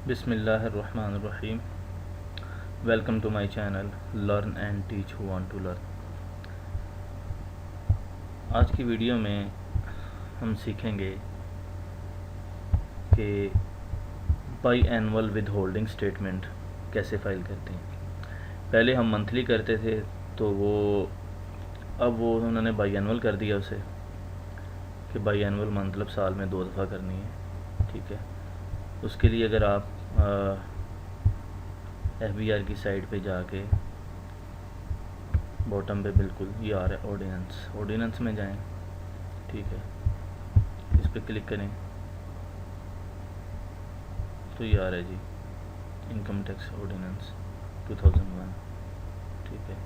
बिस्मिल्लाहिर्रहमानिर्रहीम। Welcome to my channel learn and teach who want to learn. आज की video में हम सीखेंगे कि biannual withholding statement कैसे फ़ाइल करते हैं। पहले हम मंथली करते थे, तो अब वो उन्होंने बाई एनुअल कर दिया उसे, कि बाई एनुअल मतलब साल में 2 दफ़ा करनी है। ठीक है, उसके लिए अगर आप FBR की साइट पे जाके बॉटम पे बिल्कुल ये आ रहा है ऑर्डिनेंस में जाएं। ठीक है, इस पर क्लिक करें तो ये आ रहा है जी, इनकम टैक्स ऑर्डिनेंस 2001। ठीक है,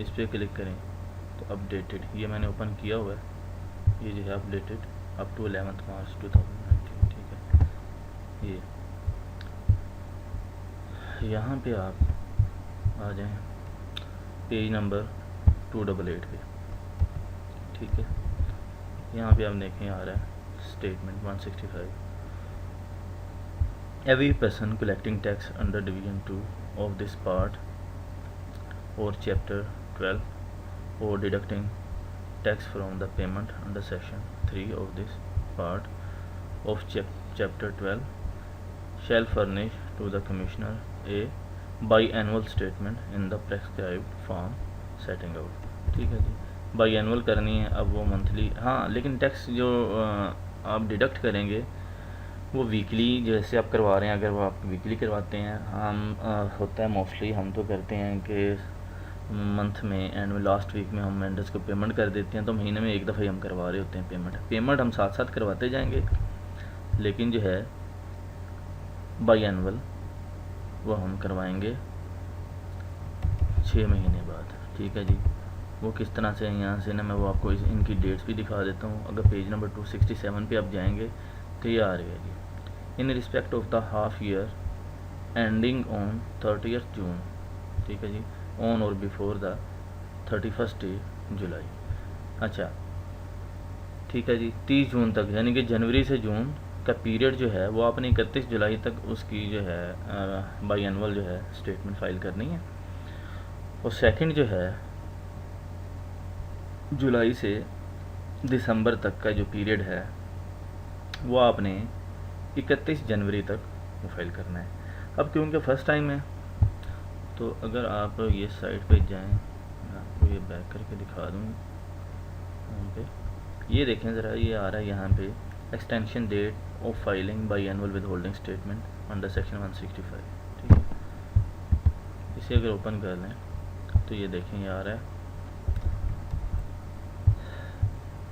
इस पर क्लिक करें तो अपडेटेड, ये मैंने ओपन किया हुआ है, ये जो है अपडेटेड अप टू 11 मार्च 2019। ठीक है, ये यहाँ पे आप आ जाएं पेज नंबर 288 पे। ठीक है, यहाँ पे आप देखें आ रहा है statement 165। Every person collecting tax under division 2 of this part और चैप्टर 12 और deducting tax from the payment under section 3 of this part of chapter 12 shall furnish to the commissioner a biannual statement in the prescribed form setting out। ठीक है जी, by annual करनी है। अब वो monthly, हाँ, लेकिन टैक्स जो आप डिडक्ट करेंगे वो वीकली जैसे आप करवा रहे हैं, अगर वो आप वीकली करवाते हैं, हम होता है मोस्टली हम तो करते हैं कि मंथ में एंड में लास्ट वीक में हम वेंडर्स को पेमेंट कर देते हैं, तो महीने में एक दफ़ा ही हम करवा रहे होते हैं पेमेंट हम साथ साथ करवाते जाएंगे, लेकिन जो है बाई एनुअल वो हम करवाएंगे 6 महीने बाद। ठीक है जी, वो किस तरह से, यहाँ से ना मैं वो आपको इनकी डेट्स भी दिखा देता हूँ। अगर पेज नंबर 267 पे आप जाएंगे तो ये आ रही है जी, in respect of the half year ending on 30 June. ठीक है जी, ऑन और बिफोर द 31 जुलाई। अच्छा, ठीक है जी, 30 जून तक, यानी कि जनवरी से जून का पीरियड जो है वो आपने 31 जुलाई तक उसकी जो है बाई एनुअल जो है स्टेटमेंट फाइल करनी है। और सेकंड जो है जुलाई से दिसंबर तक का जो पीरियड है वो आपने 31 जनवरी तक वो फाइल करना है। अब क्योंकि फर्स्ट टाइम है, तो अगर आप ये साइट पे जाएं, मैं आपको ये बैक करके दिखा दूँ। यहाँ पे ये देखें ज़रा, ये आ रहा है यहाँ पे extension date of filing biannual withholding statement under section 165। ठीक है, इसे अगर ओपन कर लें तो ये देखें ये आ रहा है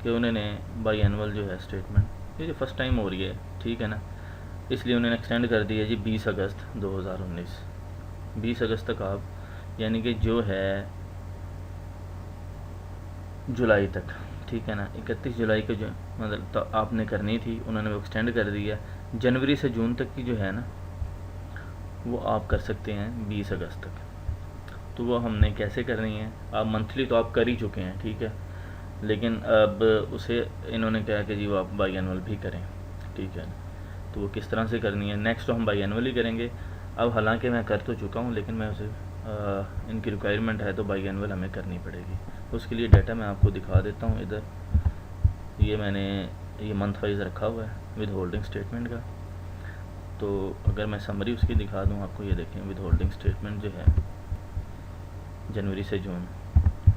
कि उन्होंने बाई एनुअल जो है स्टेटमेंट, ये जो फर्स्ट टाइम हो रही है, ठीक है ना, इसलिए उन्होंने एक्सटेंड कर दिया जी 20 अगस्त 2019। 20 अगस्त तक आप, यानी कि जो है जुलाई तक, ठीक है ना, 31 जुलाई को जो मतलब तो आपने करनी थी, उन्होंने वो एक्सटेंड कर दिया। जनवरी से जून तक की जो है ना वो आप कर सकते हैं 20 अगस्त तक। तो वो हमने कैसे करनी है, आप मंथली तो आप कर ही चुके हैं, ठीक है, लेकिन अब उसे इन्होंने कहा कि जी वो आप बाई एनुअल भी करें। ठीक है, तो वो किस तरह से करनी है, नेक्स्ट तो हम बाई एनुअल ही करेंगे। अब हालांकि मैं कर तो चुका हूँ, लेकिन मैं उसे इनकी रिक्वायरमेंट है तो बाई एनुअल हमें करनी पड़ेगी। उसके लिए डाटा मैं आपको दिखा देता हूँ। इधर ये मैंने ये मंथ वाइज रखा हुआ है विद होल्डिंग स्टेटमेंट का। तो अगर मैं समरी उसकी दिखा दूँ आपको, ये देखें विद होल्डिंग स्टेटमेंट जो है जनवरी से जून।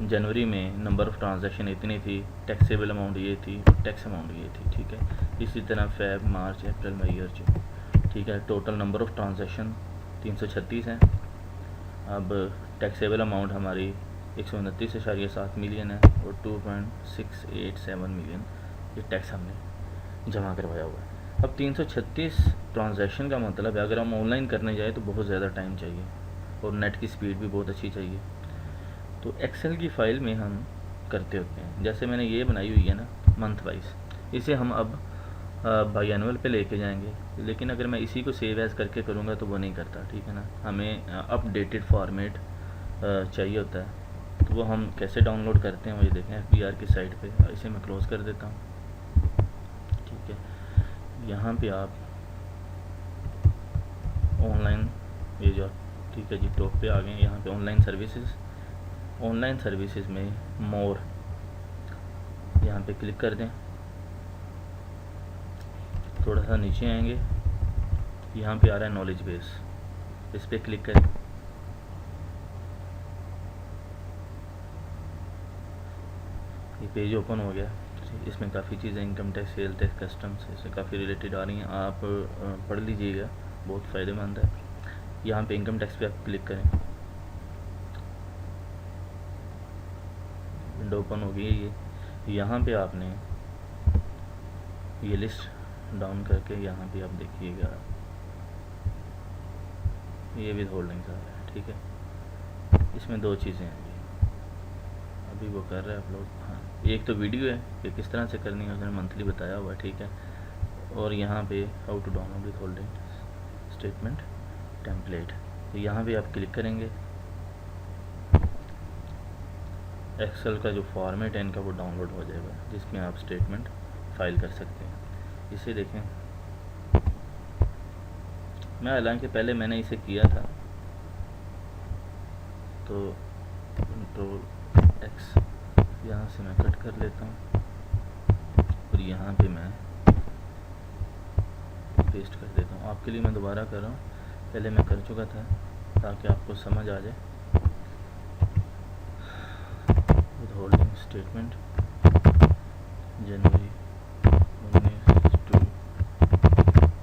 जनवरी में नंबर ऑफ़ ट्रांजैक्शन इतनी थी, टैक्सेबल अमाउंट ये थी, टैक्स अमाउंट ये थी। ठीक है, इसी तरह फेब, मार्च, अप्रैल, मई और जून। ठीक है, टोटल नंबर ऑफ़ ट्रांजैक्शन 336 हैं। अब टैक्सेबल अमाउंट हमारी 129.7 मिलियन है और 2.687 मिलियन ये टैक्स हमने जमा करवाया हुआ है। अब 336 ट्रांजैक्शन का मतलब है, अगर हम ऑनलाइन करने जाए तो बहुत ज़्यादा टाइम चाहिए और नेट की स्पीड भी बहुत अच्छी चाहिए। तो एक्सेल की फ़ाइल में हम करते होते हैं, जैसे मैंने ये बनाई हुई है ना मंथ वाइज, इसे हम अब बाई एनुअल पे लेके जाएंगे, लेकिन अगर मैं इसी को सेव एज़ करके करूँगा तो वो नहीं करता। ठीक है ना, हमें अपडेटेड फॉर्मेट चाहिए होता है। तो वो हम कैसे डाउनलोड करते हैं वो ये देखें FBR की साइट पे। इसे मैं क्लोज़ कर देता हूँ। ठीक है, यहाँ पे आप ऑनलाइन, ये जो, ठीक है जी, टॉप पे आ गए। यहाँ पे ऑनलाइन सर्विसेज, ऑनलाइन सर्विसेज में मोर, यहाँ पे क्लिक कर दें। थोड़ा सा नीचे आएंगे, यहाँ पे आ रहा है नॉलेज बेस, इस पर क्लिक करें। ये पेज ओपन हो गया। इसमें काफ़ी चीज़ें, income tax, sale tax, customs, इससे काफ़ी रिलेटेड आ रही हैं। आप पढ़ लीजिएगा, बहुत फ़ायदेमंद है। यहाँ पे इनकम टैक्स पे आप क्लिक करें, विंडो ओपन हो गई है ये। यहाँ पे आपने ये लिस्ट डाउन करके यहाँ पे आप देखिएगा, ये विद होल्डिंग्स आ रहा है, ठीक है। इसमें दो चीज़ें हैं, अभी वो कर रहे हैं अपलोड। हाँ, एक तो वीडियो है कि किस तरह से करनी है, उसने मंथली बताया हुआ है, ठीक है। और यहाँ पे how to download withholding statement template, तो यहाँ पे आप क्लिक करेंगे। एक्सेल का जो फॉर्मेट है इनका वो डाउनलोड हो जाएगा, जिसमें आप स्टेटमेंट फाइल कर सकते हैं। इसे देखें, मैं हालांकि पहले मैंने इसे किया था, तो कंट्रोल एक्स यहाँ से मैं कट कर लेता हूँ और यहाँ पे मैं पेस्ट कर देता हूँ। आपके लिए मैं दोबारा कर रहा हूँ, पहले मैं कर चुका था ताकि आपको समझ आ जाए। Withholding statement January 19 to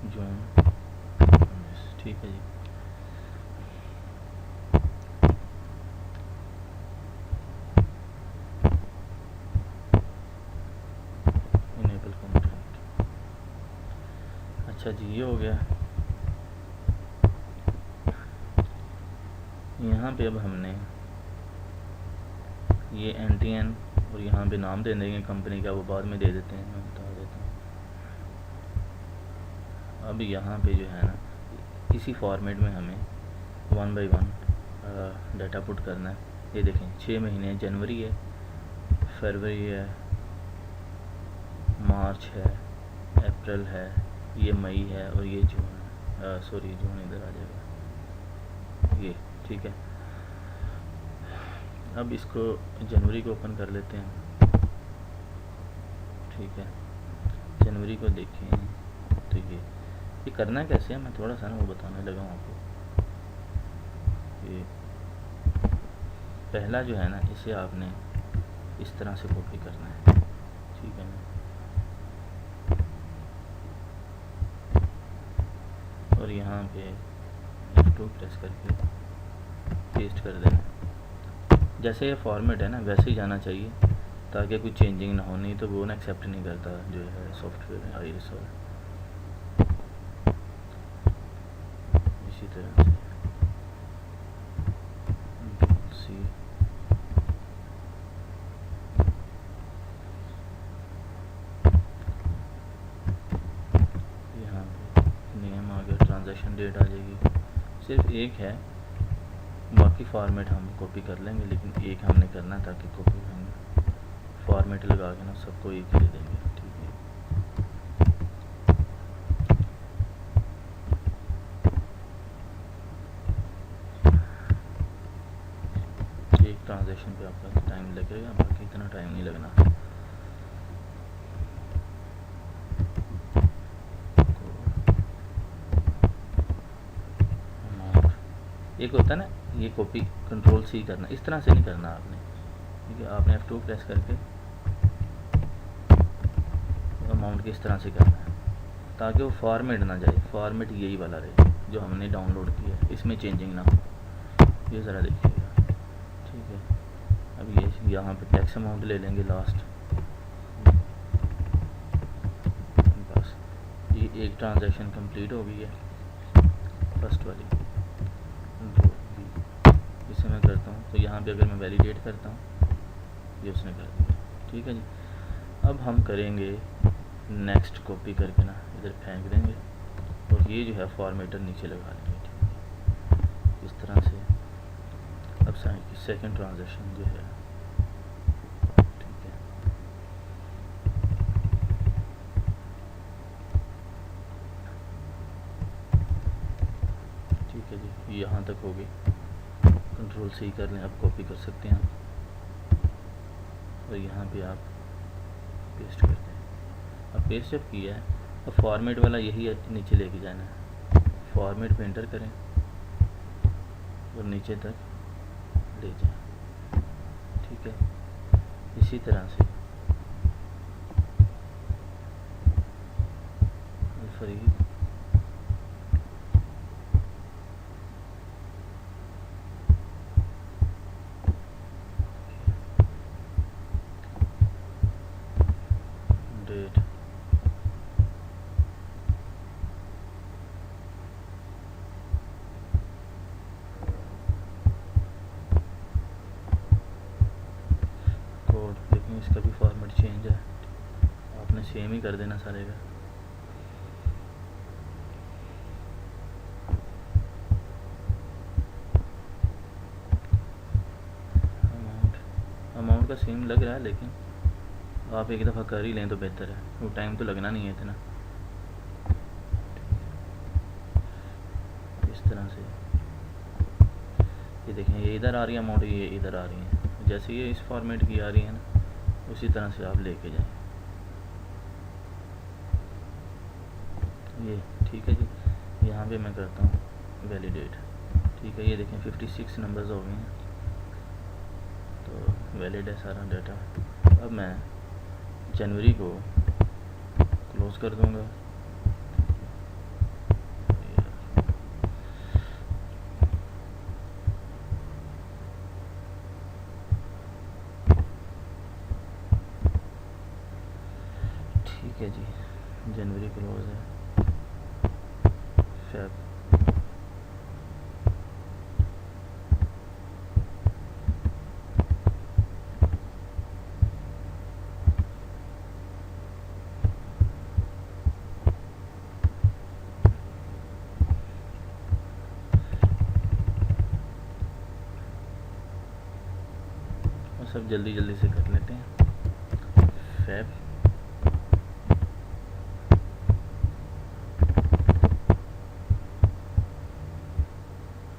June 19, ठीक है जी। इनेबल कंटेंट, अच्छा जी, ये हो गया। यहाँ पे अब हमने ये NTN और यहाँ पे नाम दे देंगे कंपनी का, वो बाद में दे देते हैं, मैं बता देता हूँ। अब यहाँ पे जो है ना, इसी फॉर्मेट में हमें 1 बाय 1 डाटा पुट करना है। ये देखें, 6 महीने, जनवरी है, फरवरी है, मार्च है, अप्रैल है, ये मई है और ये जून है। सॉरी, जून इधर आ जाएगा ये, ठीक है। अब इसको जनवरी को ओपन कर लेते हैं, ठीक है। जनवरी को देखें तो ये करना कैसे है, मैं थोड़ा सा ना वो बताने लगा हूँ आपको। ये पहला जो है ना, इसे आपने इस तरह से कॉपी करना है, ठीक है ना, और यहाँ पे F2 प्रेस करके पेस्ट कर देना। जैसे ये फॉर्मेट है ना, वैसे ही जाना चाहिए ताकि कोई चेंजिंग ना हो, नहीं तो वो ना एक्सेप्ट नहीं करता जो है सॉफ्टवेयर आईरिस वाला। इसी तरह से यहाँ पे नेम आ गया, ट्रांजैक्शन डेट आ जाएगी। सिर्फ एक है, बाकी फॉर्मेट हम कॉपी कर लेंगे, लेकिन एक हमने करना ताकि कॉपी हम फॉर्मेट लगा के ना सबको एक दे देंगे, ठीक है। एक ट्रांजैक्शन पे आपका टाइम लगेगा, बाकी इतना टाइम नहीं लगना। एक होता है ना, ये कॉपी कंट्रोल C करना, इस तरह से नहीं करना आपने, ठीक है। आपने F2 प्रेस करके अमाउंट किस तरह से करना है ताकि वो फॉर्मेट ना जाए। फॉर्मेट यही वाला रहे जो हमने डाउनलोड किया है, इसमें चेंजिंग ना हो। ये ज़रा देखिएगा, ठीक है। अब ये यहाँ पे टैक्स अमाउंट ले लेंगे लास्ट, बस ये एक ट्रांजैक्शन कंप्लीट हो गई है, फर्स्ट वाली। इसे मैं करता हूँ तो यहाँ पे अगर मैं वैलिडेट करता हूँ, ये उसने कर दिया, ठीक है जी। अब हम करेंगे नेक्स्ट, कॉपी करके ना इधर फेंक देंगे और ये जो है फॉर्मेटर नीचे लगा लेंगे, ठीक है, इस तरह से। अब सेकंड ट्रांजैक्शन जो है, ठीक है, ठीक है जी, यहाँ तक होगी। कंट्रोल C कर लें, अब कॉपी कर सकते हैं और यहाँ पे आप पेस्ट कर दें। अब पेस्ट जब किया है, अब फॉर्मेट वाला यही नीचे लेके जाना है। फॉर्मेट पे एंटर करें और नीचे तक ले जाएं, ठीक है। इसी तरह से अल्फरीद डेट कोड, लेकिन इसका भी फॉर्मेट चेंज है, आपने सेम ही कर देना सारे का। अमाउंट का सेम लग रहा है, लेकिन आप एक दफ़ा कर ही लें तो बेहतर है, वो टाइम तो लगना नहीं है इतना। इस तरह से ये देखें, ये इधर आ रही है अमाउंट, ये इधर आ रही है। जैसे ये इस फॉर्मेट की आ रही है ना, उसी तरह से आप लेके जाएं। ये ठीक है जी। यहाँ पे मैं करता हूँ वैलिडेट, ठीक है। ये देखें 56 नंबर्स हो गए हैं, तो वैलिड है सारा डाटा। अब मैं जनवरी को क्लोज़ कर दूँगा। ठीक है जी, जनवरी क्लोज़ है। फेब सब जल्दी जल्दी से कर लेते हैं। फेब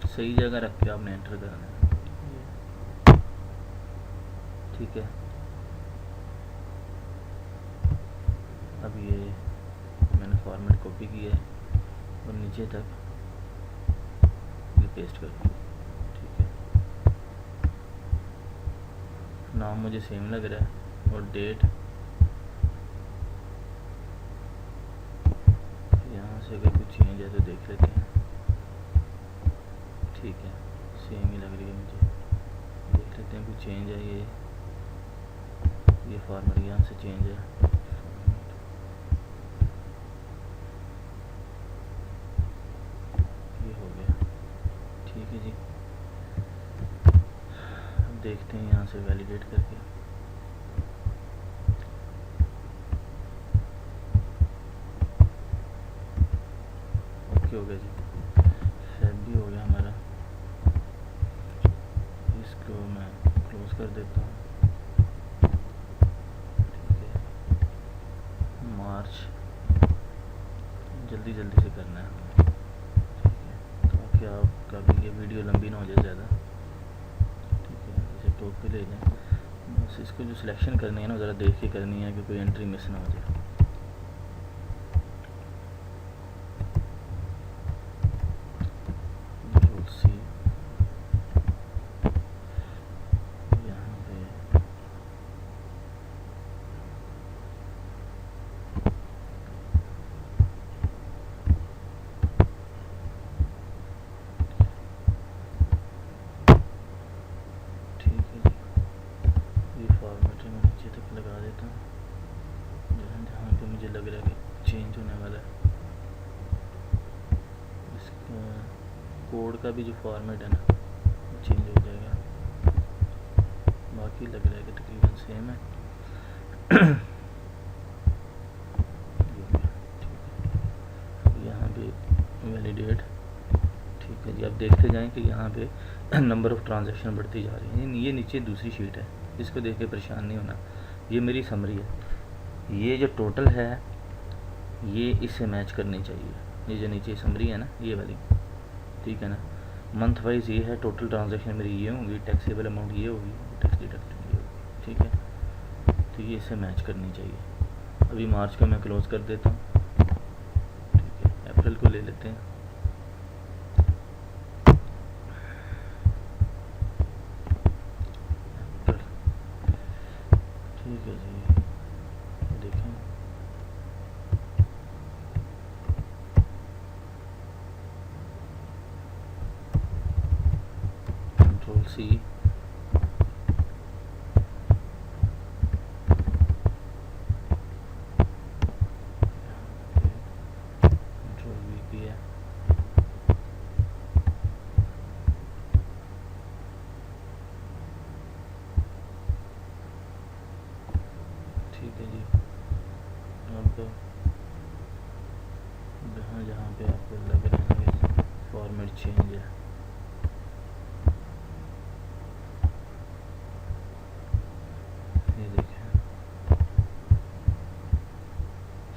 सही जगह रख के आपने एंटर करना है, ठीक है। अब ये मैंने फॉर्मेट कॉपी किया है और नीचे तक ये पेस्ट कर दिया, ठीक है। नाम मुझे सेम लग रहा है और डेट यहाँ से अगर कुछ चेंज है तो देख लेते हैं, ठीक है। सेम ही लग रही है मुझे, देख लेते हैं कुछ चेंज है। ये फॉर्मेट यहाँ से चेंज है, ये हो गया, ठीक है जी। अब देखते हैं यहाँ से वैलिडेट करके। ओके हो गया जी, फेब भी हो गया हमारा। इसको मैं क्लोज कर देता हूँ, ठीक है। मार्च जल्दी जल्दी से करना है हमें, ठीक है, ताकि आपका भी ये वीडियो लंबी ना हो जाए ज़्यादा, ठीक है। इसे टॉप पे ले लें, बस इसको जो सिलेक्शन करनी है ना ज़रा देख के करनी है कि कोई एंट्री मिस ना हो जाए। लगा देता हूँ जहाँ पे मुझे लग रहा है कि चेंज होने वाला है। इसका कोड का भी जो फॉर्मेट है ना चेंज हो जाएगा, बाकी लग रहा है कि तकरीबन सेम है। यहाँ पे वैलिडेट, ठीक है जी। आप देखते जाएं कि यहाँ पे नंबर ऑफ़ ट्रांजैक्शन बढ़ती जा रही है। ये नीचे दूसरी शीट है, इसको देख के परेशान नहीं होना। ये मेरी समरी है, ये जो टोटल है ये इससे मैच करनी चाहिए। ये जो नीचे समरी है ना ये वाली, ठीक है ना। मंथ वाइज ये है, टोटल ट्रांजैक्शन मेरी ये होंगी, टैक्सेबल अमाउंट ये होगी, टैक्स डिडक्टेड ये होगी, ठीक है। तो ये इससे मैच करनी चाहिए। अभी मार्च का मैं क्लोज़ कर देता हूँ, ठीक है। अप्रैल को ले लेते हैं। अप्रैल, ठीक है जी, देखें कंट्रोल सी, कंट्रोल वी किया, ठीक है जी। अब जहाँ जहाँ पे आपको लग रहा है फॉर्मेट चेंज है, ये देखें,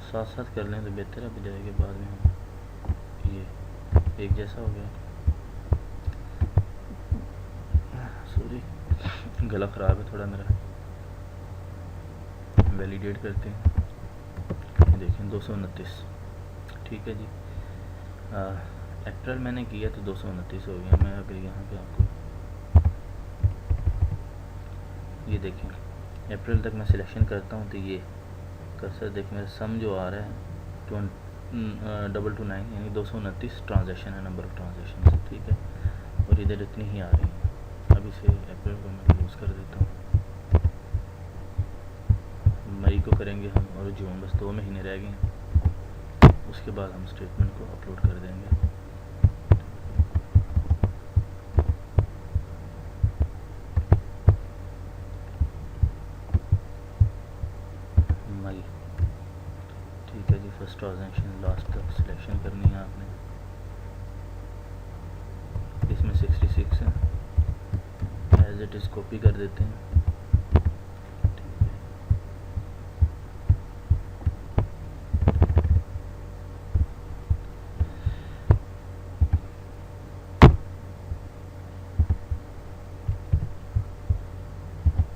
साथ साथ कर लें तो बेहतर है, बजाय के बाद में हम ये एक जैसा हो गया। सॉरी, गला ख़राब है थोड़ा मेरा। वैलिडेट करते हैं, ये देखें 229, ठीक है जी। अप्रैल मैंने किया तो 229 हो गया। मैं अगर यहाँ पे आपको ये देखें, अप्रैल तक मैं सिलेक्शन करता हूँ तो ये कर्सर देखें, मेरा सम जो आ रहा है 229, यानी 229 ट्रांजैक्शन है, नंबर ऑफ ट्रांजैक्शन, ठीक है। और इधर इतनी ही आ रही हैं। अब इसे अप्रैल को मैं क्लोज कर देता हूँ। मई को करेंगे हम, और जून, बस 2 महीने रह गए हैं। उसके बाद हम स्टेटमेंट को अपलोड कर देंगे। मई, ठीक है जी। फर्स्ट ट्रांजैक्शन लास्ट तक सिलेक्शन करनी है आपने। इसमें 66 है, एज इट इज़ कॉपी कर देते हैं।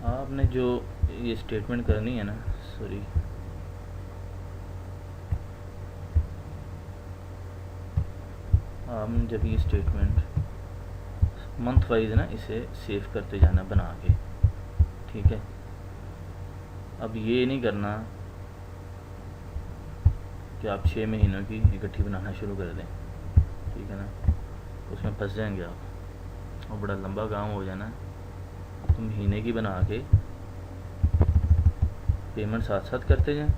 आपने जो ये स्टेटमेंट करनी है ना, सॉरी, आपने जब ये स्टेटमेंट मंथ वाइज ना इसे सेव करते जाना बना के, ठीक है। अब ये नहीं करना कि आप 6 महीनों की इकट्ठी बनाना शुरू कर दें, ठीक है ना, उसमें फंस जाएंगे आप और बड़ा लंबा काम हो जाना। तो महीने की बना के पेमेंट साथ साथ करते जाएं,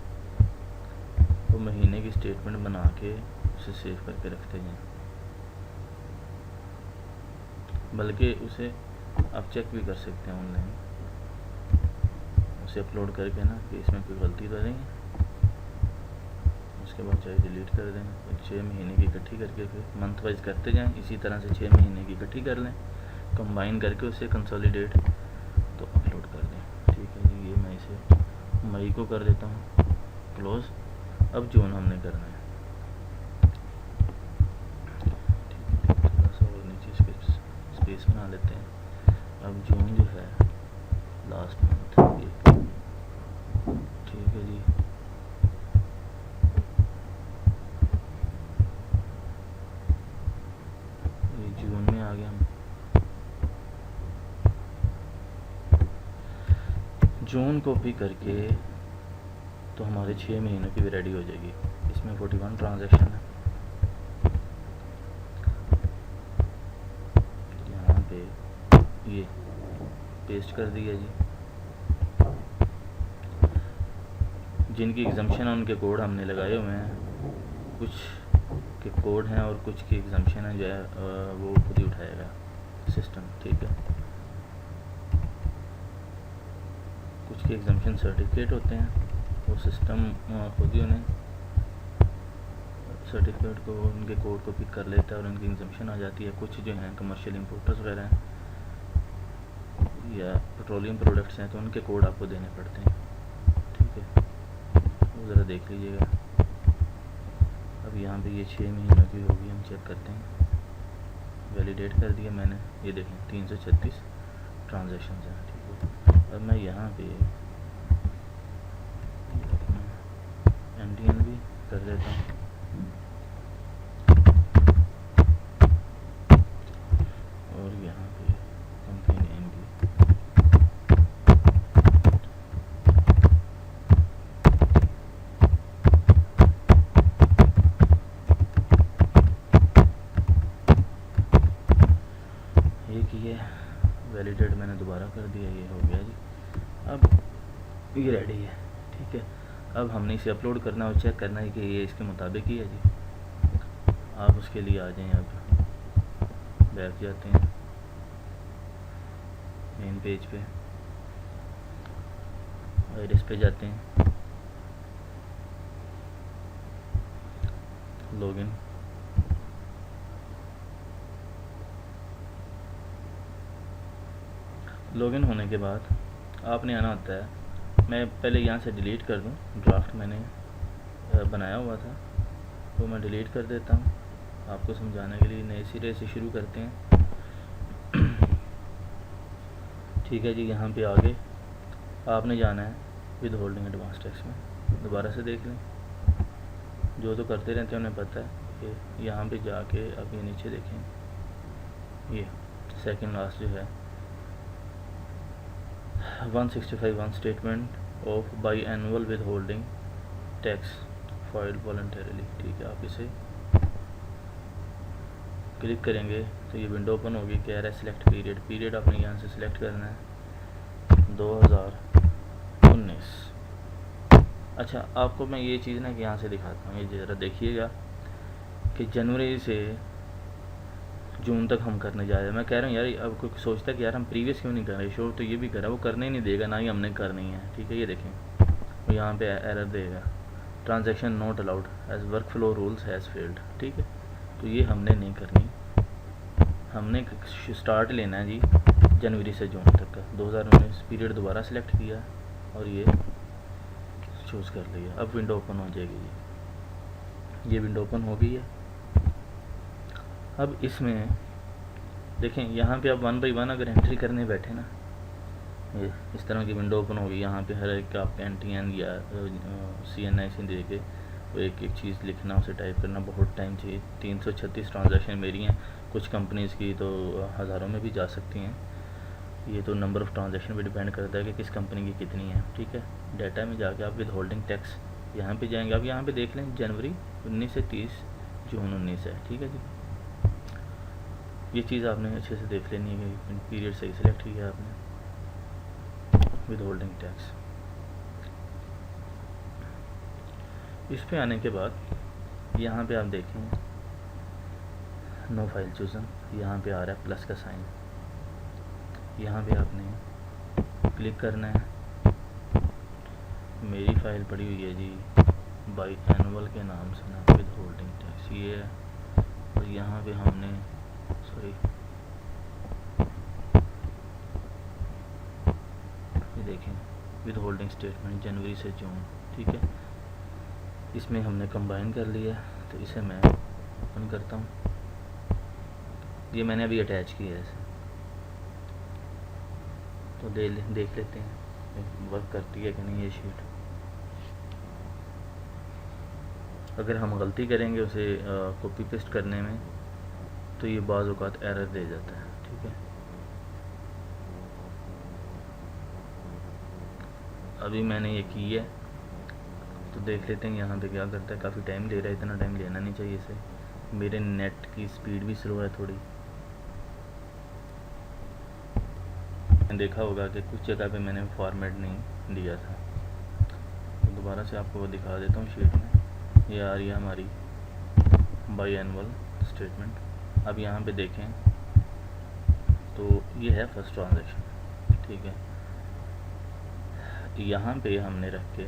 तो महीने की स्टेटमेंट बना के उसे सेव करके रखते जाएं। बल्कि उसे आप चेक भी कर सकते हैं ऑनलाइन, उसे अपलोड करके ना कि इसमें कोई गलती तो नहीं है। उसके बाद चाहे डिलीट कर दें, फिर 6 महीने की इकट्ठी करके फिर मंथ वाइज करते जाएं। इसी तरह से 6 महीने की इकट्ठी कर लें, कंबाइन करके उसे कंसोलिडेट तो अपलोड कर दें, ठीक है जी। ये मैं इसे मई को कर देता हूँ क्लोज़। अब जून हमने करना है, ठीक है। थोड़ा सा और नीचे स्पेस बना लेते हैं। अब जून जो है लास्ट मंथ, ये ठीक है जी। ये जून में आ गया हम। जून कॉपी करके तो हमारे 6 महीनों की भी रेडी हो जाएगी। इसमें 41 ट्रांजैक्शन है। यहाँ पे ये पेस्ट कर दिया जी। जिनकी एग्जाम्पशन है उनके कोड हमने लगाए हुए हैं। कुछ के कोड हैं और कुछ की एग्जाम्पशन है जो है वो खुद ही उठाएगा सिस्टम, ठीक है। कुछ के एग्जाम्पशन सर्टिफिकेट होते हैं, वो सिस्टम खुद ही उन्हें सर्टिफिकेट को उनके कोड को पिक कर लेता है और उनकी एग्जाम्पशन आ जाती है। कुछ जो हैं कमर्शियल इंपोर्टर्स वगैरह हैं या पेट्रोलियम प्रोडक्ट्स हैं तो उनके कोड आपको देने पड़ते हैं, ठीक है। वो ज़रा देख लीजिएगा। अब यहाँ पे ये 6 महीनों की होगी, हम चेक करते हैं। वैलिडेट कर दिया मैंने। ये देखें 336 ट्रांजैक्शन हैं, ठीक है। अब मैं यहाँ पे NTN भी कर देता हूँ, और यहाँ पे कंपनी नेम भी। ये किए, वैलिडेट मैंने दोबारा कर दिया, ये हो गया जी। अब ये रेडी है, ठीक है। अब हमने इसे अपलोड करना और चेक करना है कि ये इसके मुताबिक ही है जी। आप उसके लिए आ जाएं, अब बैक जाते हैं मेन पेज पे, आइरिस पे जाते हैं, लॉगिन, लॉगिन होने के बाद आपने आना होता है। मैं पहले यहाँ से डिलीट कर दूँ, ड्राफ्ट मैंने बनाया हुआ था तो मैं डिलीट कर देता हूँ आपको समझाने के लिए। नए सिरे से शुरू करते हैं, ठीक है जी। यहाँ पे आगे आपने जाना है विद होल्डिंग एडवांस टैक्स में, दोबारा से देख लें, जो तो करते रहते हैं उन्हें पता है कि यहाँ पे जाके अब ये नीचे देखें, ये सेकंड लास्ट जो है 165 statement of by annual withholding tax filed voluntarily, ठीक है। आप इसे क्लिक करेंगे तो ये विंडो ओपन होगी, कह रहा है सिलेक्ट पीरियड। पीरियड आपने यहाँ से सिलेक्ट करना है 2019। अच्छा, आपको मैं ये चीज़ ना कि यहाँ से दिखाता हूँ, ये ज़रा देखिएगा कि जनवरी से जून तक हम करने जा रहे हैं। मैं कह रहा हूँ यार, अब कोई सोचता है कि यार हम प्रीवियस क्यों नहीं कर रहे, शो तो ये भी करा, वो करने ही नहीं देगा, ना ही हमने करनी है, ठीक है। ये देखें, वो यहाँ पे एरर देगा, transaction not allowed as workflow rules has failed, ठीक है। तो ये हमने नहीं करनी, हमने स्टार्ट लेना है जी जनवरी से जून तक का 2019 पीरियड। दोबारा सिलेक्ट किया और ये चूज़ कर लिया। अब विंडो ओपन हो जाएगी, ये विंडो ओपन हो गई है। अब इसमें देखें, यहाँ पे आप 1 बाई 1 अगर एंट्री करने बैठे ना, ये इस तरह की विंडो ओपन होगी। यहाँ पे हर एक आपका NTN या CNI से दे के वो एक एक चीज़ लिखना, उसे टाइप करना बहुत टाइम चाहिए। 336 ट्रांजैक्शन मेरी हैं, कुछ कंपनीज़ की तो हज़ारों में भी जा सकती हैं। ये तो नंबर ऑफ़ ट्रांजैक्शन पे डिपेंड करता है कि किस कंपनी की कितनी है, ठीक है। डाटा में जाके आप विद होल्डिंग टैक्स यहाँ पे जाएंगे। अब यहाँ पे देख लें जनवरी 19 से 30 जून 19 है, ठीक है जी। ये चीज़ आपने अच्छे से देख लेनी है कि पीरियड सही सिलेक्ट किया आपने विद होल्डिंग टैक्स। इस पे आने के बाद यहाँ पे आप देखें नो फाइल चूज़न, यहाँ पे आ रहा है प्लस का साइन, यहाँ पे आपने क्लिक करना है। मेरी फ़ाइल पड़ी हुई है जी बाई एनुअल के नाम से ना, विद होल्डिंग टैक्स ये है। और यहाँ पे हमने सॉरी ये देखें विद होल्डिंग स्टेटमेंट जनवरी से जून, ठीक है। इसमें हमने कंबाइन कर लिया, तो इसे मैं ओपन करता हूँ। ये मैंने अभी अटैच किया है इसे, तो देख लेते हैं वर्क करती है कि नहीं ये शीट। अगर हम गलती करेंगे उसे कॉपी पेस्ट करने में तो ये बाज़ औक़ात एरर दे जाता है, ठीक है। अभी मैंने ये की है, तो देख लेते हैं यहाँ पे क्या करता है। काफ़ी टाइम ले रहा है, इतना टाइम लेना नहीं चाहिए इसे। मेरे नेट की स्पीड भी स्लो है थोड़ी। देखा होगा कि कुछ जगह पे मैंने फॉर्मेट नहीं दिया था, तो दोबारा से आपको वो दिखा देता हूँ शीट में। ये आ रही है हमारी बाई एनुअल स्टेटमेंट। अब यहाँ पे देखें तो ये है फर्स्ट ट्रांजैक्शन, ठीक है। यहाँ पे हमने रख के,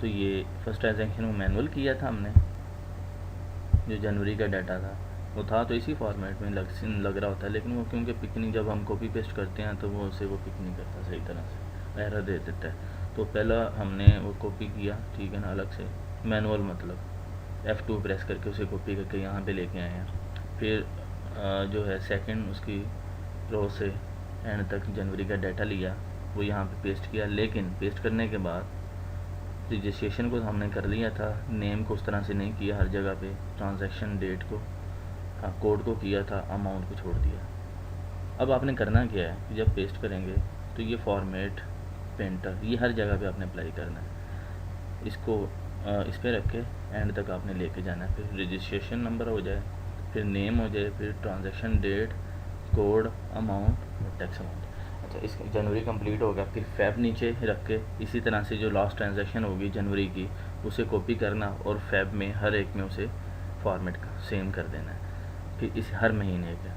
तो ये फर्स्ट ट्रांजैक्शन वो मैनुअल किया था हमने, जो जनवरी का डाटा था वो था तो इसी फॉर्मेट में लग रहा होता है, लेकिन वो क्योंकि पिक नहीं, जब हम कॉपी पेस्ट करते हैं तो वो उसे वो पिक नहीं करता सही तरह से, एरर दे देता है। तो पहला हमने वो कॉपी किया, ठीक है ना, अलग से मैनुअल, मतलब F2 प्रेस करके उसे कॉपी करके यहाँ पे लेके आए हैं। फिर जो है सेकंड उसकी रो से एंड तक जनवरी का डाटा लिया, वो यहाँ पे पेस्ट किया। लेकिन पेस्ट करने के बाद रजिस्ट्रेशन को हमने कर लिया था, नेम को उस तरह से नहीं किया हर जगह पे, ट्रांजैक्शन डेट को, हाँ कोड को किया था, अमाउंट को छोड़ दिया। अब आपने करना क्या है कि जब पेस्ट करेंगे तो ये फॉर्मेट पेंटर ये हर जगह पे आपने अप्लाई करना है। इसको इस पर रख के एंड तक आपने लेके जाना है। फिर रजिस्ट्रेशन नंबर हो जाए, फिर नेम हो जाए, फिर ट्रांजैक्शन डेट, कोड, अमाउंट और टैक्स अमाउंट। अच्छा, इस जनवरी कंप्लीट हो गया, फिर फेब नीचे रख के इसी तरह से जो लास्ट ट्रांजैक्शन होगी जनवरी की उसे कॉपी करना और फेब में हर एक में उसे फॉर्मेट का सेम कर देना है। फिर इस हर महीने के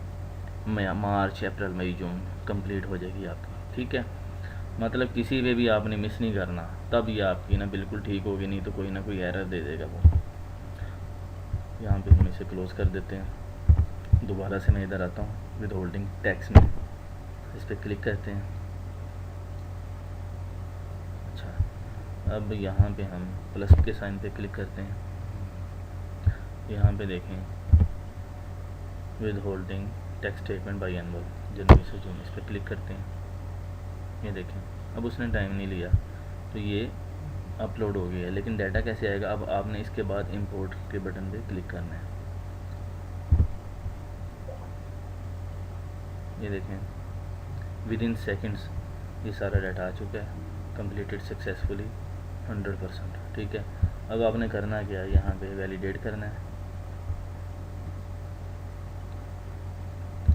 मार्च, अप्रैल, मई, जून कंप्लीट हो जाएगी आपकी। ठीक है, मतलब किसी पे भी आपने मिस नहीं करना, तब ये आपकी ना बिल्कुल ठीक होगी, नहीं तो कोई ना कोई एरर दे देगा वो। यहाँ पे हम इसे क्लोज़ कर देते हैं। दोबारा से मैं इधर आता हूँ विद होल्डिंग टैक्स में, इस पर क्लिक करते हैं। अच्छा, अब यहाँ पे हम प्लस के साइन पे क्लिक करते हैं। यहाँ पे देखें withholding tax statement biannual जनवरी से जून, इस पर क्लिक करते हैं। ये देखें अब उसने टाइम नहीं लिया तो ये अपलोड हो गया है, लेकिन डाटा कैसे आएगा? अब आपने इसके बाद इंपोर्ट के बटन पे क्लिक करना है। ये देखें विद इन सेकेंड्स ये सारा डाटा आ चुका है, कंप्लीटेड सक्सेसफुली 100%। ठीक है, अब आपने करना क्या है, यहाँ पे वैलिडेट करना है,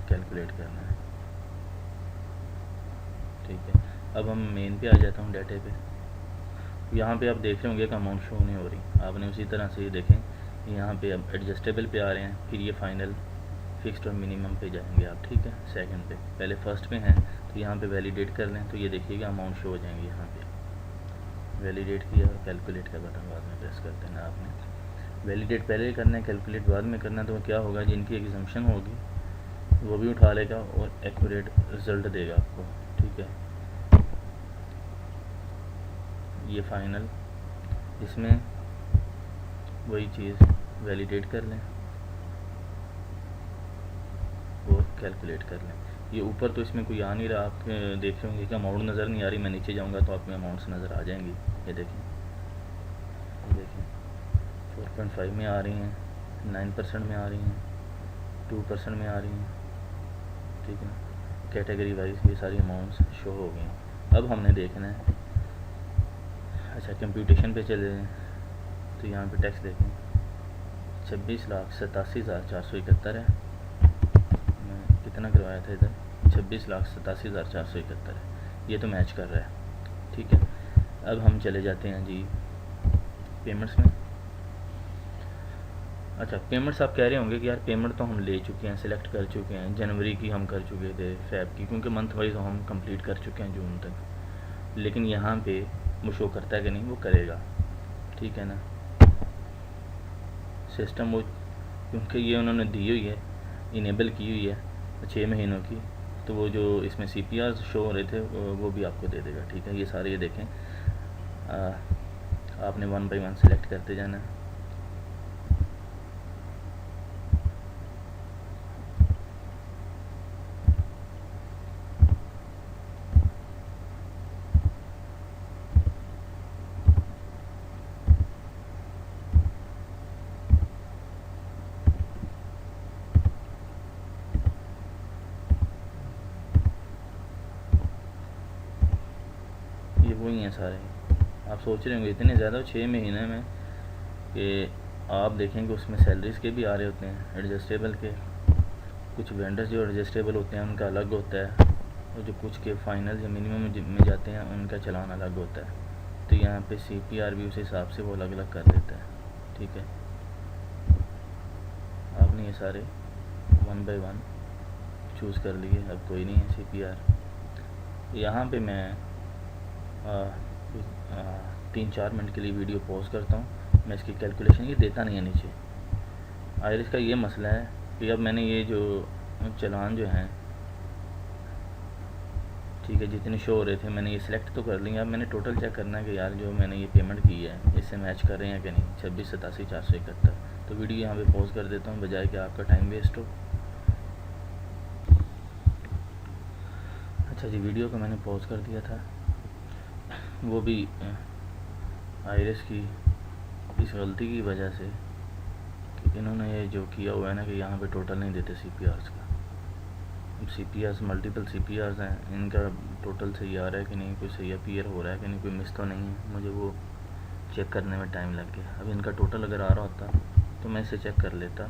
कैलकुलेट करना है। ठीक है, अब हम मेन पे आ जाता हूँ, डाटे पे। यहाँ पे आप देख रहे होंगे कि अमाउंट शो नहीं हो रही, आपने उसी तरह से ये देखें यहाँ पे अब एडजस्टेबल पे आ रहे हैं, फिर ये फाइनल, फिक्स्ड और मिनिमम पे जाएंगे आप। ठीक है, सेकंड पे, पहले फर्स्ट पे हैं तो यहाँ पे वैलिडेट कर लें तो ये देखिएगा अमाउंट शो हो जाएंगे। यहाँ पे वैलिडेट किया, कैलकुलेट का बटन बाद में प्रेस कर देना आपने। वैलिडेट पहले करना है, कैलकुलेट बाद में करना है, तो क्या होगा, जिनकी एग्जम्पशन होगी वो भी उठा लेगा और एक्यूरेट रिजल्ट देगा आपको। ठीक है, ये फाइनल, इसमें वही चीज़ वैलिडेट कर लें और कैलकुलेट कर लें। ये ऊपर तो इसमें कोई आ नहीं रहा, आप देख रहे होंगे कि अमाउंट नज़र नहीं आ रही। मैं नीचे जाऊंगा तो आप में अमाउंट्स नज़र आ जाएंगी। ये देखें, 4.5 में आ रही हैं, 9% में आ रही हैं, 2% में आ रही हैं। ठीक है, कैटेगरी वाइज ये सारी अमाउंट्स शो हो गई हैं। अब हमने देखना है, अच्छा कंप्यूटेशन पे चले जाएँ तो यहाँ पे टैक्स देखें 26,87,471 है। मैं कितना करवाया था इधर, 26,87,471 है, ये तो मैच कर रहा है। ठीक है, अब हम चले जाते हैं जी पेमेंट्स में। अच्छा, पेमेंट्स आप कह रहे होंगे कि यार पेमेंट तो हम ले चुके हैं, सिलेक्ट कर चुके हैं, जनवरी की हम कर चुके थे, फेब की, क्योंकि मंथ वाइज हम कंप्लीट कर चुके हैं जून तक। लेकिन यहाँ पे वो शो करता है कि नहीं, वो करेगा। ठीक है ना, सिस्टम वो क्योंकि ये उन्होंने दी हुई है, इनेबल की हुई है 6 महीनों की, तो वो जो इसमें CPR शो हो रहे थे वो भी आपको दे देगा। ठीक है, ये सारे ये देखें, आपने 1 बाई 1 सेलेक्ट करते जाना है। वही हैं सारे, आप सोच रहे होंगे इतने ज़्यादा 6 महीने में, कि आप देखेंगे उसमें सैलरीज़ के भी आ रहे होते हैं एडजस्टेबल के, कुछ वेंडर्स जो एडजस्टेबल होते हैं उनका अलग होता है, और जो कुछ के फाइनल या मिनिमम में जाते हैं उनका चलान अलग होता है। तो यहाँ पे CPR भी उस हिसाब से वो अलग अलग कर देता है। ठीक है, आपने ये सारे 1 बाई 1 चूज़ कर लिए, अब कोई नहीं है CPR। यहाँ पे मैं 3-4 मिनट के लिए वीडियो पॉज करता हूँ, मैं इसकी कैलकुलेशन, ये देता नहीं है नीचे। आयरिस का ये मसला है कि अब मैंने ये जो चलान जो हैं, ठीक है, जितने शो हो रहे थे मैंने ये सिलेक्ट तो कर लिया। अब मैंने टोटल चेक करना है कि यार जो मैंने ये पेमेंट की है इससे मैच कर रहे हैं कि नहीं, 26,87,471। तो वीडियो यहाँ पे पॉज कर देता हूँ बजाय कि आपका टाइम वेस्ट हो। अच्छा जी, वीडियो को मैंने पॉज कर दिया था, वो भी आयरिस की इस गलती की वजह से कि इन्होंने ये जो किया हुआ है ना कि यहाँ पे टोटल नहीं देते CPRs का। CPRs मल्टीपल CPRs हैं, इनका टोटल सही आ रहा है कि नहीं, कोई सही अपीयर हो रहा है कि नहीं, कोई मिस तो नहीं है। मुझे वो चेक करने में टाइम लग गया। अब इनका टोटल अगर आ रहा होता तो मैं इसे चेक कर लेता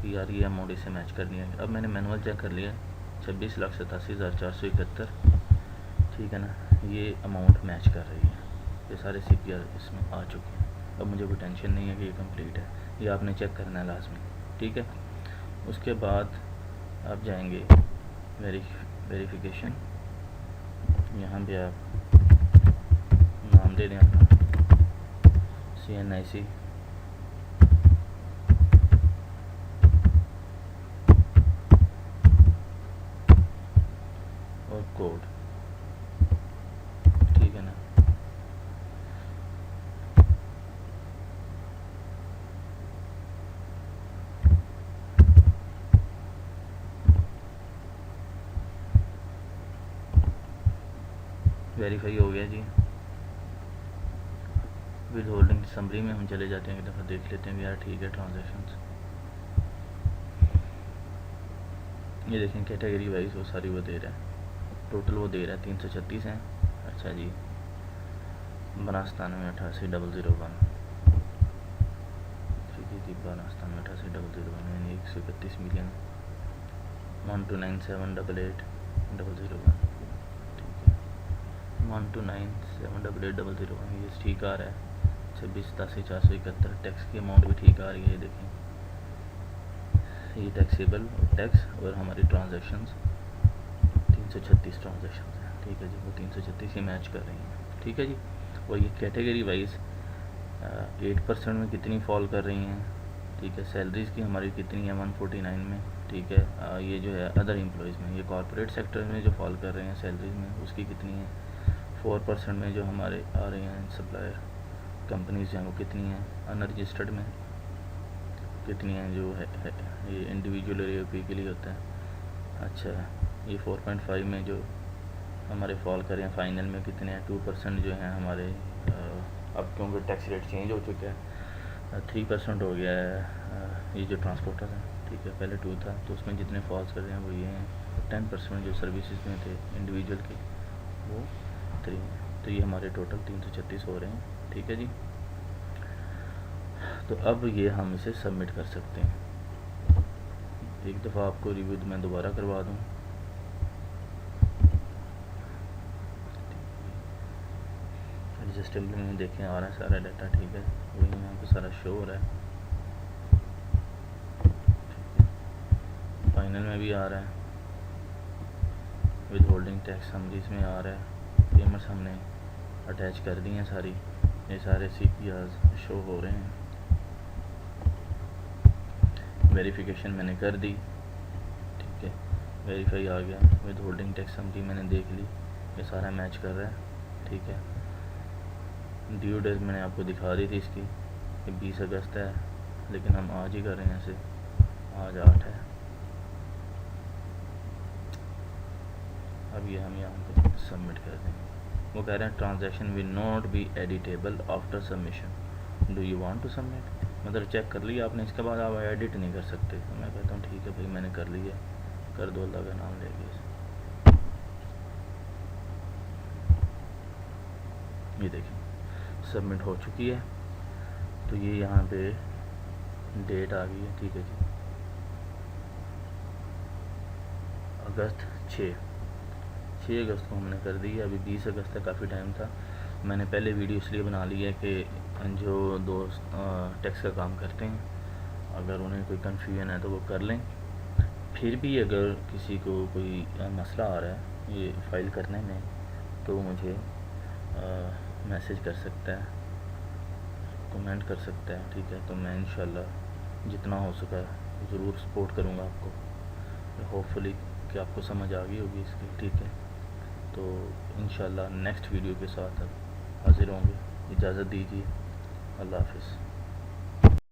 कि यार ये अमाउंट इसे मैच करनी है। अब मैंने मैनुअल चेक कर लिया, 26,87,471, ठीक है ना, ये अमाउंट मैच कर रही है, ये सारे CPR इसमें आ चुके हैं। अब मुझे कोई टेंशन नहीं है कि ये कंप्लीट है, ये आपने चेक करना है लाजमी, ठीक है। उसके बाद आप जाएंगे वेरिफिकेशन, यहाँ पे आप नाम दे दें अपना CNIC, और कोड, ठीक है ना। वेरीफाई हो गया जी। विद होल्डिंग समरी में हम चले जाते हैं, एक दफ़ा देख लेते हैं कि यार ठीक है ट्रांजैक्शंस। ये देखें कैटेगरी वाइज वो सारी वो दे रहा है, टोटल वो दे रहा है 336 हैं। अच्छा जी, 92,88,001, ठीक है जी, 92,88,001 यानी 131 मिलियन 129,788,001, ठीक है, 129,788,001, ये ठीक आ रहा है। 26,87,471 टैक्स की अमाउंट भी ठीक आ रही है, ये देखें, ये टैक्सेबल टैक्स और हमारी ट्रांजैक्शंस 336 ट्रांजैक्शंस हैं, ठीक है जी, वो 336 ही मैच कर रही हैं, ठीक है जी। और ये कैटेगरी वाइज 8% में कितनी फॉल कर रही हैं, ठीक है। सैलरीज़ की हमारी कितनी है 149 में, ठीक है। ये जो है अदर एम्प्लॉयज़ में, ये कॉर्पोरेट सेक्टर में जो फॉल कर रहे हैं सैलरीज़ में, उसकी कितनी है 4% में जो हमारे आ रहे हैं सप्लायर कंपनीज़ हैं वो कितनी हैं, अनरजिस्टर्ड में कितनी हैं, जो है ये इंडिविजुअल AOP के लिए होता है। अच्छा, ये 4.5 में जो हमारे फॉल कर रहे हैं, फाइनल में कितने हैं 2% जो हैं हमारे। अब क्योंकि टैक्स रेट चेंज हो चुका है, 3% हो गया है ये जो ट्रांसपोर्टर हैं, ठीक है, पहले 2 था, तो उसमें जितने फॉल्स कर रहे हैं वो ये हैं। 10% जो सर्विसेज में थे इंडिविजुअल के वो 3 हैं, तो ये हमारे टोटल 336 हो रहे हैं, ठीक है जी। तो अब ये हम इसे सबमिट कर सकते हैं। एक दफ़ा आपको रिव्यू मैं दोबारा करवा दूँ, एडजस्टेबल में देखें आ रहा है सारा डाटा, ठीक है, वही यहाँ पे सारा शो हो रहा है, फाइनल में भी आ रहा है, विद होल्डिंग टैक्स समरीज में आ रहा है, पेमेंट्स हमने अटैच कर दी हैं सारी, ये सारे CPRs शो हो रहे हैं। वेरिफिकेशन मैंने कर दी, ठीक है, वेरीफाई आ गया, विद होल्डिंग टैक्स समरी मैंने देख ली, ये सारा मैच कर रहा है, ठीक है। ड्यू डेट मैंने आपको दिखा दी थी इसकी कि 20 अगस्त है, लेकिन हम आज ही कर रहे हैं इसे, आज 8 है। अब ये हम यहाँ पे सबमिट कर देंगे। वो कह रहे हैं transaction will not be editable after submission, do you want to submit, मतलब चेक कर लिया आपने, इसके बाद आप एडिट नहीं कर सकते। तो मैं कहता हूँ ठीक है भाई, मैंने कर लिया, कर दो, अल्लाह का नाम लेके इसे। ये देखें सबमिट हो चुकी है, तो ये यहाँ पे डेट आ गई है, ठीक है जी, अगस्त 6 अगस्त को हमने कर दी है। अभी 20 अगस्त तक काफ़ी टाइम था। मैंने पहले वीडियो इसलिए बना ली है कि जो दोस्त टैक्स का काम करते हैं, अगर उन्हें कोई कन्फ्यूजन है तो वो कर लें। फिर भी अगर किसी को कोई मसला आ रहा है ये फ़ाइल करने में, तो मुझे मैसेज कर सकता है, कमेंट कर सकता है, ठीक है। तो मैं इंशाल्लाह जितना हो सका ज़रूर सपोर्ट करूँगा आपको। होपफुली कि आपको समझ आ गई होगी इसकी, ठीक है। तो इंशाल्लाह नेक्स्ट वीडियो के साथ अब हाज़िर होंगे। इजाज़त दीजिए, अल्लाह हाफ़िज़।